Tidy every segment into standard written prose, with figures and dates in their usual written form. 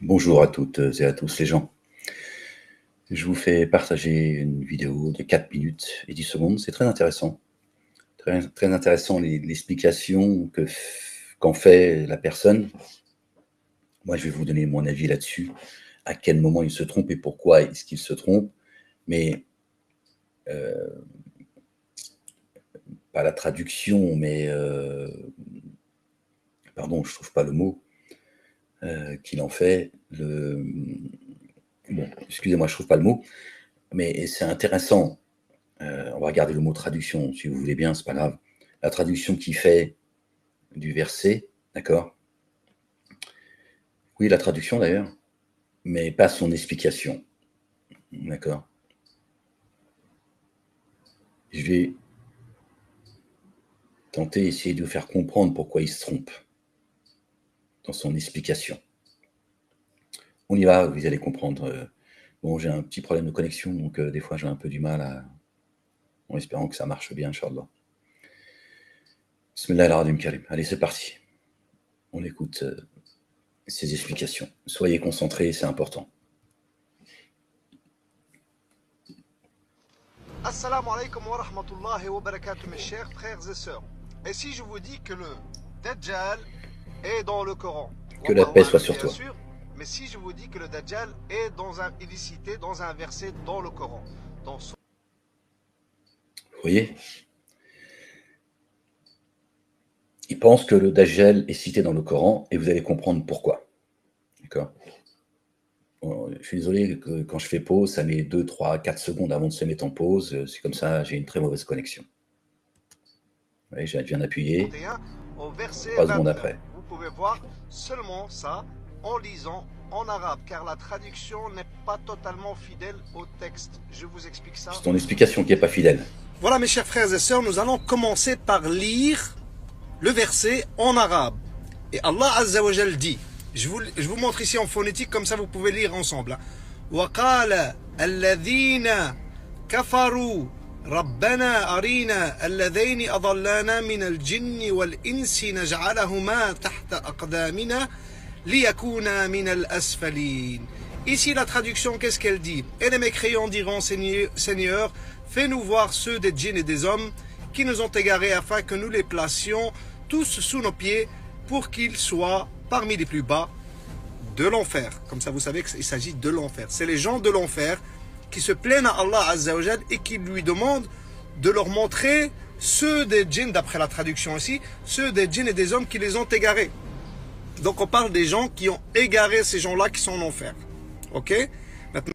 Bonjour à toutes et à tous les gens. Je vous fais partager une vidéo de 4 minutes et 10 secondes. C'est très intéressant. Très intéressant l'explication qu'en fait la personne. Moi, je vais vous donner mon avis là-dessus, à quel moment il se trompe et pourquoi est-ce qu'il se trompe. Mais pas la traduction, mais pardon, je trouve pas le mot qu'il en fait. Bon, excusez-moi, je trouve pas le mot, mais c'est intéressant. On va regarder le mot traduction, si vous voulez bien, c'est pas grave. La traduction qu'il fait du verset, d'accord? Oui, la traduction d'ailleurs, mais pas son explication, d'accord? Je vais tenter, essayer de vous faire comprendre pourquoi il se trompe dans son explication. On y va, vous allez comprendre. Bon, j'ai un petit problème de connexion, donc des fois j'ai un peu du mal à... en espérant que ça marche bien, Inch'Allah. Bismillahirrahmanirrahim Karim. Allez, c'est parti. On écoute ces explications. Soyez concentrés, c'est important. Assalamu alaikum wa rahmatullahi wa barakatuh, mes chers frères et sœurs. Et si je vous dis que le Dajjal est dans le Coran, que la paix soit sur toi. Sûr, mais si je vous dis que le Dajjal il est cité dans un verset dans le Coran, dans... Vous voyez? Il pense que le Dajjal est cité dans le Coran et vous allez comprendre pourquoi. D'accord? Bon, je suis désolé que quand je fais pause, ça met 2, 3, 4 secondes avant de se mettre en pause. C'est comme ça, j'ai une très mauvaise connexion. Vous voyez, je viens d'appuyer. Au verset 3 secondes après. Vous pouvez voir seulement ça en lisant en arabe, car la traduction n'est pas totalement fidèle au texte. Je vous explique ça. C'est ton explication qui n'est pas fidèle. Voilà, mes chers frères et sœurs, nous allons commencer par lire le verset en arabe. Et Allah Azza wa Jal dit, je vous montre ici en phonétique, comme ça vous pouvez lire ensemble. وَقَالَ الَّذِينَ كَفَرُوا رَبَّنَا أَرِينَا الَّذَيْنِ أَضَلَّانَا مِنَ الْجِنِّ وَالْإِنسِ نَجْعَلَهُمَا تَحْتَ أَقْدَامِنَا لِيَكُونَا مِنَ الْأَسْفَلِينَ. Ici la traduction, qu'est-ce qu'elle dit? Et les mécréants diront, Seigneur, fais-nous voir ceux des djinns et des hommes qui nous ont égarés afin que nous les placions tous sous nos pieds pour qu'ils soient parmi les plus bas de l'enfer. Comme ça, vous savez qu'il s'agit de l'enfer. C'est les gens de l'enfer qui se plaignent à Allah Azza wa Jal et qui lui demandent de leur montrer ceux des djinns, d'après la traduction ici, ceux des djinns et des hommes qui les ont égarés. Donc on parle des gens qui ont égaré ces gens-là qui sont en enfer. Ok? Maintenant...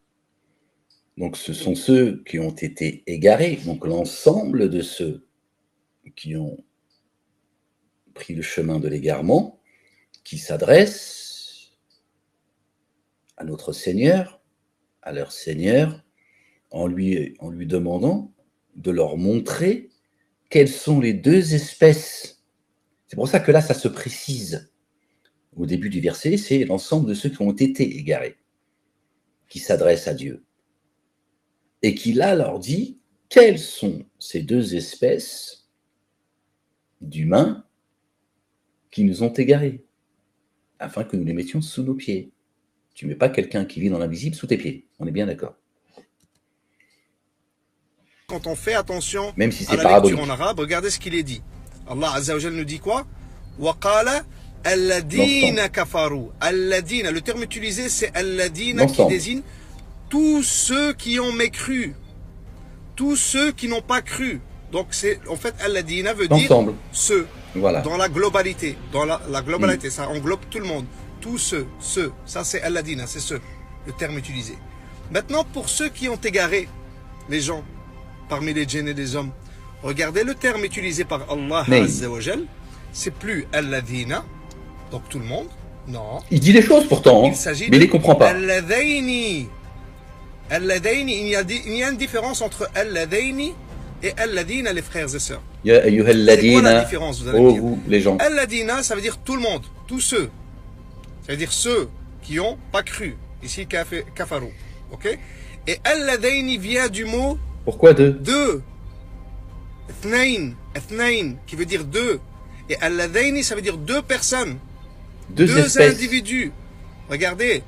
Donc ce sont ceux qui ont été égarés, donc l'ensemble de ceux qui ont pris le chemin de l'égarement, qui s'adressent à notre Seigneur, à leur Seigneur, en lui demandant de leur montrer quelles sont les deux espèces. C'est pour ça que là, ça se précise. Au début du verset, c'est l'ensemble de ceux qui ont été égarés, qui s'adressent à Dieu. Et qui là leur dit quelles sont ces deux espèces d'humains qui nous ont égarés, afin que nous les mettions sous nos pieds. Tu ne mets pas quelqu'un qui vit dans l'invisible sous tes pieds. On est bien d'accord. Quand on fait attention même si c'est à la lecture en arabe, regardez ce qu'il est dit. Allah Azza wa Jal nous dit quoi? وَقَالَ الَّذِينَ كَفَرُوا. الَّذِينَ, le terme utilisé c'est الَّذِينَ qui désigne tous ceux qui ont mécru, tous ceux qui n'ont pas cru. Donc c'est en fait Al-Ladina veut dire ceux, voilà. Dans la globalité, globalité, ça englobe tout le monde, tous ceux, ça c'est Al-Ladina, c'est ceux, le terme utilisé. Maintenant pour ceux qui ont égaré les gens parmi les djinns et les hommes, regardez le terme utilisé par Allah Azza wa Jal, c'est plus Al-Ladina, donc tout le monde, non. Il dit les choses pourtant, hein, mais il les comprend pas. Al-Ladaini, il y a une différence entre Al-Ladaini et Al-Ladina, les frères et sœurs. C'est quoi la différence, vous allez me dire? Vous, les gens. Al-Ladina, ça veut dire tout le monde, tous ceux. Ça veut dire ceux qui n'ont pas cru. Ici, kafaru. Ok? Et Al-Ladaini vient du mot. Pourquoi deux? Deux. Ethnain, qui veut dire deux. Et Al-Ladaini, ça veut dire deux personnes. Deux deux espèces. individus. Regardez.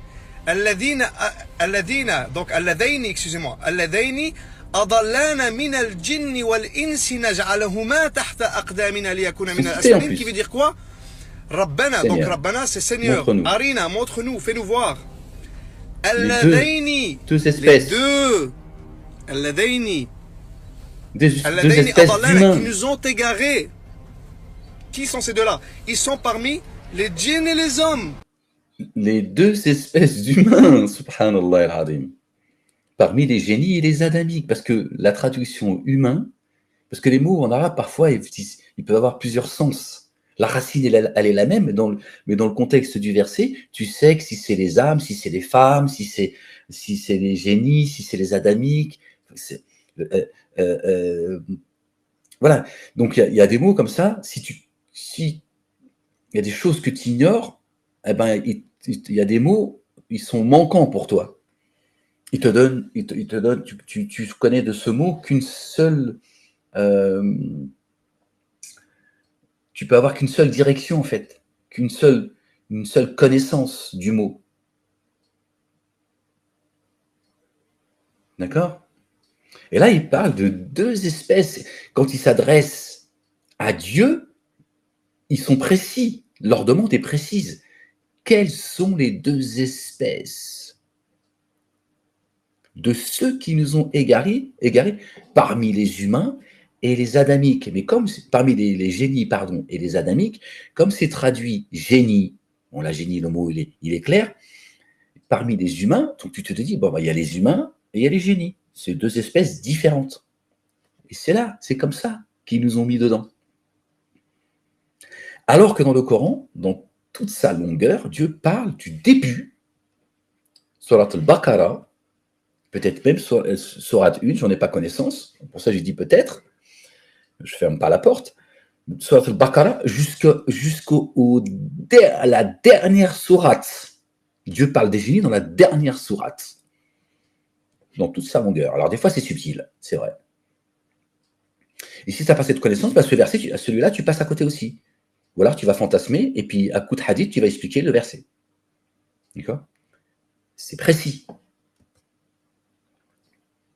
Donc, excusez-moi. الذين أضلانا من الجن والإنس نجعلهما تحت أقدامنا ليكون من الأسفلين. Qui veut dire quoi? Rabbana. Seigneur. Donc, Rabbana, c'est Seigneur. Montre-nous. Arina, montre-nous, fais-nous voir. Les deux espèces. Les deux. الذين Deux espèces qui d'humains. nous ont égarés. Qui sont ces deux-là? Ils sont parmi les djinns et les hommes. Les deux espèces d'humains, subhanallah al-azim. Parmi les génies et les adamiques. Parce que la traduction humain, parce que les mots en arabe, parfois, ils peuvent avoir plusieurs sens. La racine, elle est la même, mais dans le contexte du verset, tu sais que si c'est les âmes, si c'est les femmes, si c'est les génies, si c'est les adamiques. Voilà. Donc, il y a des mots comme ça. Si il y a des choses que tu ignores, eh ben, il y a des mots, ils sont manquants pour toi. Il te donne, tu connais de ce mot qu'une seule, tu peux avoir qu'une seule direction en fait, une seule connaissance du mot. D'accord? Et là, il parle de deux espèces. Quand il s'adresse à Dieu, ils sont précis. Leur demande est précise. Quelles sont les deux espèces de ceux qui nous ont égarés parmi les humains et les adamiques? Mais comme parmi les génies, pardon, et les adamiques, comme c'est traduit génie, bon la génie, le mot il est clair, parmi les humains, donc tu te dis, bon, il y a les humains et il y a les génies. C'est deux espèces différentes. Et c'est comme ça qu'ils nous ont mis dedans. Alors que dans le Coran, dans toute sa longueur, Dieu parle du début, Surat al-Baqarah, peut-être même Surat 1, j'en ai pas connaissance, pour ça j'ai dit peut-être, je ferme pas la porte, Surat al-Baqarah jusqu'à la dernière sourate. Dieu parle des génies dans la dernière sourate, dans toute sa longueur. Alors des fois c'est subtil, c'est vrai. Et si tu n'as pas cette connaissance, bah, ce verset, celui-là, tu passes à côté aussi. Ou alors tu vas fantasmer, et puis à coup de hadith, tu vas expliquer le verset. D'accord? C'est précis.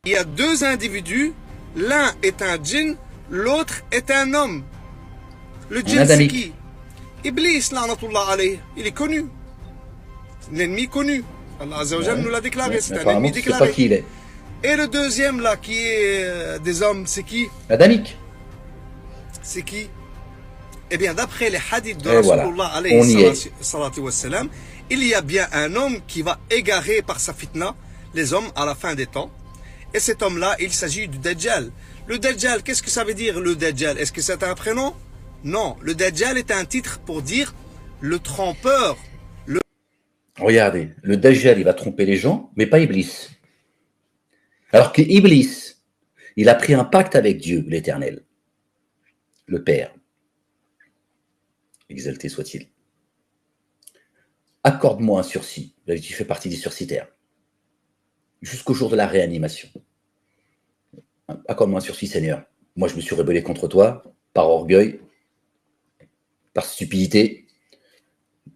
Il y a deux individus, l'un est un djinn, l'autre est un homme. Le djinn c'est qui? Iblis, la'natullah alayh, il est connu. L'ennemi connu. Allah Azza wa Jalla nous l'a déclaré, c'est un ennemi déclaré. Pas qui il est. Et le deuxième là, qui est des hommes, c'est qui? Adamique. C'est qui? Eh bien, d'après les hadiths de Rasulullah alayhi salatu wassalam, il y a bien un homme qui va égarer par sa fitna les hommes à la fin des temps. Et cet homme-là, il s'agit du Dajjal. Le Dajjal, qu'est-ce que ça veut dire le Dajjal? Est-ce que c'est un prénom? Non, le Dajjal est un titre pour dire le trompeur. Regardez, le Dajjal, il va tromper les gens, mais pas Iblis. Alors que Iblis, il a pris un pacte avec Dieu, l'Éternel, le Père. Exalté soit-il. Accorde-moi un sursis. Tu fais partie des sursitaires. Jusqu'au jour de la réanimation. Accorde-moi un sursis, Seigneur. Moi, je me suis rebellé contre toi, par orgueil, par stupidité.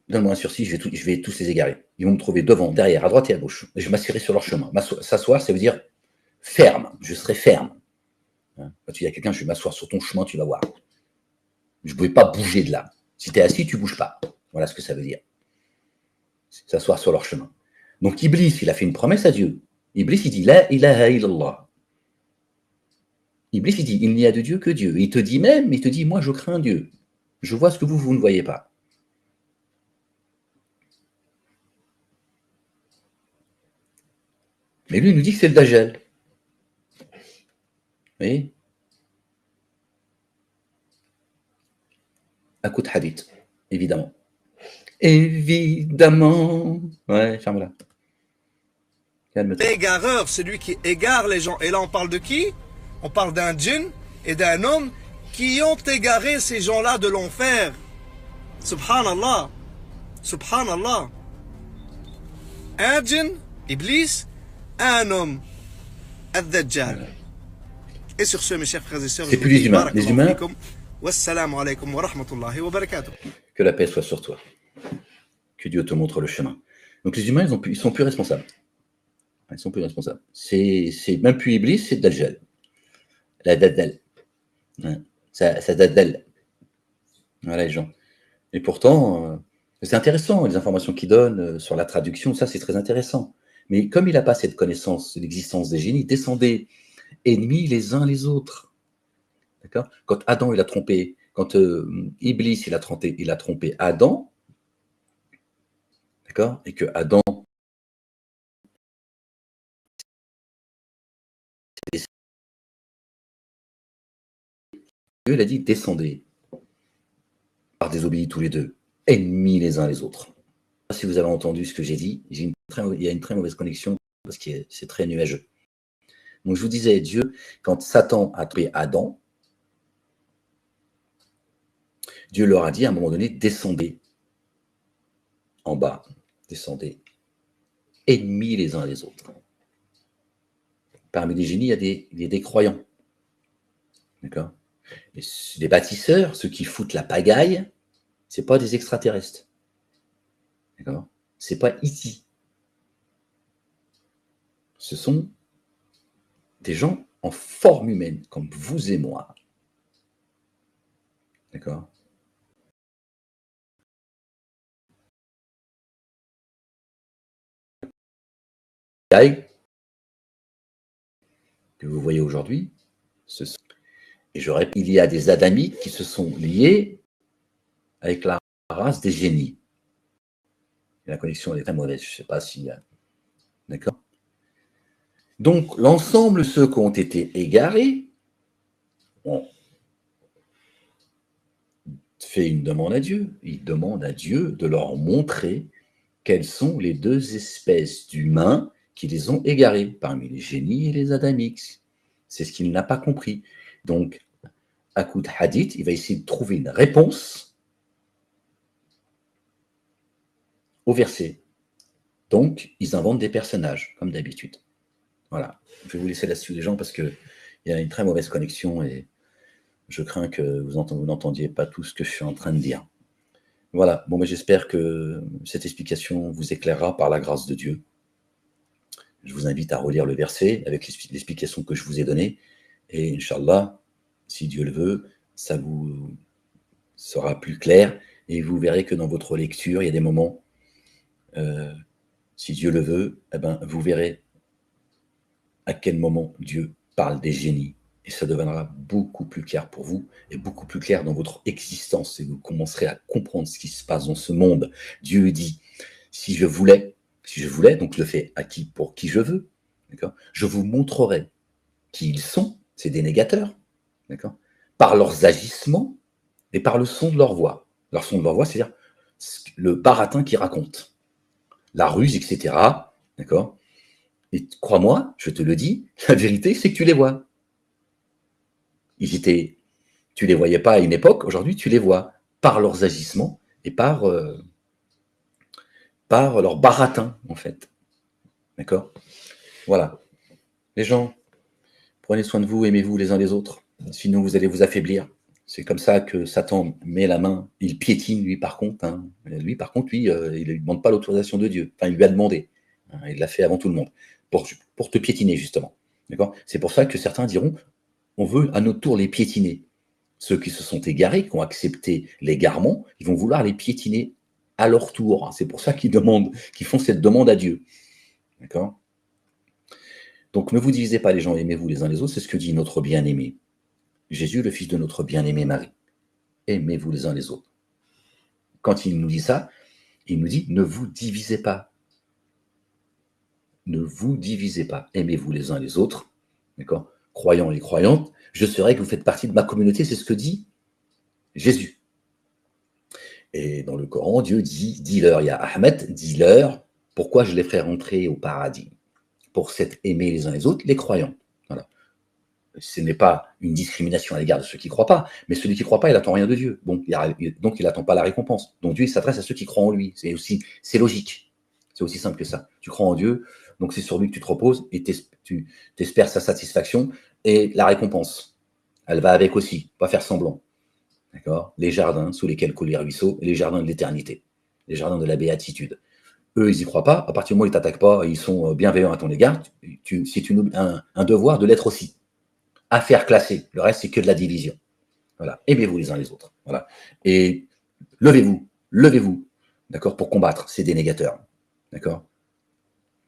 Donne-moi un sursis, je vais tous les égarer. Ils vont me trouver devant, derrière, à droite et à gauche. Et je m'assierai sur leur chemin. S'asseoir, ça veut dire ferme. Je serai ferme. Quand tu dis à quelqu'un, je vais m'asseoir sur ton chemin, tu vas voir. Je ne pouvais pas bouger de là. Si tu es assis, tu ne bouges pas. Voilà ce que ça veut dire. S'asseoir sur leur chemin. Donc Iblis, il a fait une promesse à Dieu. Iblis, il dit La ilaha illallah. Iblis, il dit il n'y a de Dieu que Dieu. Et il te dit, moi, je crains Dieu. Je vois ce que vous ne voyez pas. Mais lui, il nous dit que c'est le Dajjal. Vous voyez? Un coup de hadith, évidemment. Évidemment. Ouais, ferme-la. Calme-toi. L'égareur, celui qui égare les gens. Et là, on parle de qui? On parle d'un djinn et d'un homme qui ont égaré ces gens-là de l'enfer. Subhanallah. Subhanallah. Un djinn, Iblis, un homme, Ad-Dajjal. Et sur ce, mes chers frères et sœurs, c'est plus les humains. Les humains. Wassalamu alaikum wa rahmatullahi wa barakatuh. Que la paix soit sur toi. que Dieu te montre le chemin. Donc les humains, ils sont plus responsables. Ils sont plus responsables. C'est même plus Iblis, c'est Dajjal. La Dajjal. Ça Dajjal. Voilà les gens. Et pourtant, c'est intéressant, les informations qu'il donne sur la traduction, ça c'est très intéressant. Mais comme il n'a pas cette connaissance de l'existence des génies, descendez ennemis les uns les autres. D'accord ? Quand Adam il a trompé, quand Iblis il a trompé Adam, d'accord ? Et que Adam Dieu il a dit descendez, par désobéis tous les deux, ennemis les uns les autres. Si vous avez entendu ce que j'ai dit, il y a une très mauvaise connexion parce que c'est très nuageux. Donc je vous disais, Dieu, quand Satan a tué Adam, Dieu leur a dit à un moment donné, descendez en bas, descendez, ennemis les uns les autres. Parmi les génies, il y a des croyants. D'accord ? Les bâtisseurs, ceux qui foutent la pagaille, ce n'est pas des extraterrestres. D'accord ? Ce n'est pas ici. Ce sont des gens en forme humaine, comme vous et moi. D'accord ? Que vous voyez aujourd'hui, et je répète, il y a des adamites qui se sont liés avec la race des génies. Et la connexion est très mauvaise, je ne sais pas si... D'accord ? Donc, l'ensemble de ceux qui ont été égarés ont fait une demande à Dieu. Ils demandent à Dieu de leur montrer quelles sont les deux espèces d'humains qui les ont égarés, parmi les génies et les adamiques. C'est ce qu'il n'a pas compris. Donc, à coup de hadith, il va essayer de trouver une réponse au verset. Donc, ils inventent des personnages, comme d'habitude. Voilà. Je vais vous laisser là-dessus, les gens, parce qu'il y a une très mauvaise connexion et je crains que vous n'entendiez pas tout ce que je suis en train de dire. Voilà. Bon, mais j'espère que cette explication vous éclairera par la grâce de Dieu. Je vous invite à relire le verset avec l'explication que je vous ai donnée. Et Inch'Allah, si Dieu le veut, ça vous sera plus clair. Et vous verrez que dans votre lecture, il y a des moments, si Dieu le veut, eh ben, vous verrez à quel moment Dieu parle des génies. Et ça deviendra beaucoup plus clair pour vous et beaucoup plus clair dans votre existence. Et vous commencerez à comprendre ce qui se passe dans ce monde. Dieu dit, si je voulais, donc je le fais pour qui je veux, d'accord ? Je vous montrerai qui ils sont, c'est des négateurs, d'accord ? Par leurs agissements et par le son de leur voix. Leur son de leur voix, c'est-à-dire le baratin qu'ils racontent, la ruse, etc., d'accord ? Et crois-moi, je te le dis, la vérité, c'est que tu les vois. Tu les voyais pas à une époque, aujourd'hui, tu les vois par leurs agissements et par leur baratin, en fait. D'accord ? Voilà. Les gens, prenez soin de vous, aimez-vous les uns les autres, sinon vous allez vous affaiblir. C'est comme ça que Satan met la main, il piétine, lui, par contre. Lui, il ne demande pas l'autorisation de Dieu. Enfin, il lui a demandé. Il l'a fait avant tout le monde, pour te piétiner, justement. D'accord ? C'est pour ça que certains diront, on veut à notre tour les piétiner. Ceux qui se sont égarés, qui ont accepté l'égarement, ils vont vouloir les piétiner à leur tour. C'est pour ça qu'ils font cette demande à Dieu. D'accord ? Donc, ne vous divisez pas les gens, aimez-vous les uns les autres, c'est ce que dit notre bien-aimé. Jésus, le fils de notre bien-aimé Marie. Aimez-vous les uns les autres. Quand il nous dit ça, il nous dit, ne vous divisez pas. Ne vous divisez pas. Aimez-vous les uns les autres. D'accord ? Croyants et croyantes, je serai que vous faites partie de ma communauté, c'est ce que dit Jésus. Et dans le Coran, Dieu dit, dis-leur, ya Ahmed, dis-leur, pourquoi je les ferai rentrer au paradis ? Pour s'être aimés les uns les autres, les croyants. Voilà. Ce n'est pas une discrimination à l'égard de ceux qui ne croient pas, mais celui qui ne croit pas, il n'attend rien de Dieu. Donc, il n'attend pas la récompense. Donc, Dieu, il s'adresse à ceux qui croient en lui. C'est logique. C'est aussi simple que ça. Tu crois en Dieu, donc c'est sur lui que tu te reposes et tu espères sa satisfaction et la récompense. Elle va avec aussi, pas faire semblant. D'accord ? Les jardins sous lesquels coulent les ruisseaux et les jardins de l'éternité. les jardins de la béatitude. Eux, ils n'y croient pas. À partir du moment où ils ne t'attaquent pas, ils sont bienveillants à ton égard. C'est un devoir de l'être aussi. Affaire classée. Le reste, c'est que de la division. Voilà. Aimez-vous les uns les autres. Voilà. Et levez-vous, d'accord, pour combattre ces dénégateurs. D'accord.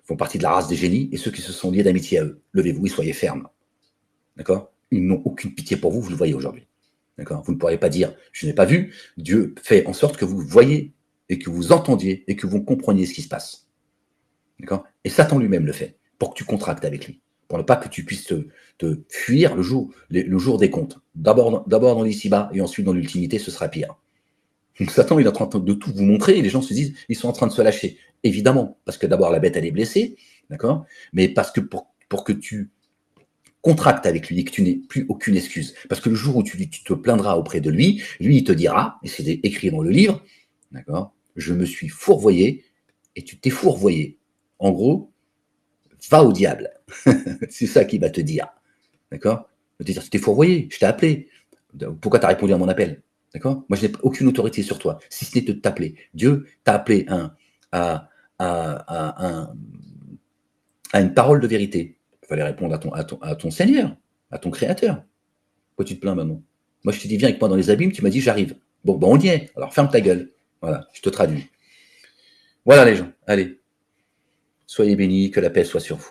Ils font partie de la race des génies et ceux qui se sont liés d'amitié à eux. Levez-vous et soyez fermes. D'accord. Ils n'ont aucune pitié pour vous, vous le voyez aujourd'hui. D'accord. Vous ne pourrez pas dire, je n'ai pas vu. Dieu fait en sorte que vous voyez et que vous entendiez et que vous compreniez ce qui se passe. D'accord. Et Satan lui-même le fait pour que tu contractes avec lui, pour ne pas que tu puisses te fuir le jour des comptes. D'abord dans l'ici-bas et ensuite dans l'ultimité, ce sera pire. Donc Satan, il est en train de tout vous montrer et les gens se disent, ils sont en train de se lâcher. Évidemment, parce que d'abord la bête, elle est blessée, d'accord, mais parce que pour que tu contractes avec lui et que tu n'aies plus aucune excuse. Parce que le jour où tu te plaindras auprès de lui, lui, il te dira, et c'est écrit dans le livre, d'accord, je me suis fourvoyé et tu t'es fourvoyé. En gros, va au diable. C'est ça qu'il va te dire. D'accord. Il va te dire, tu t'es fourvoyé, je t'ai appelé. Pourquoi tu as répondu à mon appel? D'accord. Moi, je n'ai aucune autorité sur toi, si ce n'est de t'appeler. Dieu t'a appelé à une parole de vérité. Il fallait répondre à ton Seigneur, à ton Créateur. Pourquoi tu te plains maintenant? Moi, je te dis, viens avec moi dans les abîmes, tu m'as dit, j'arrive. Bon, on y est. Alors, ferme ta gueule. Voilà, je te traduis. Voilà les gens. Allez. Soyez bénis, que la paix soit sur vous.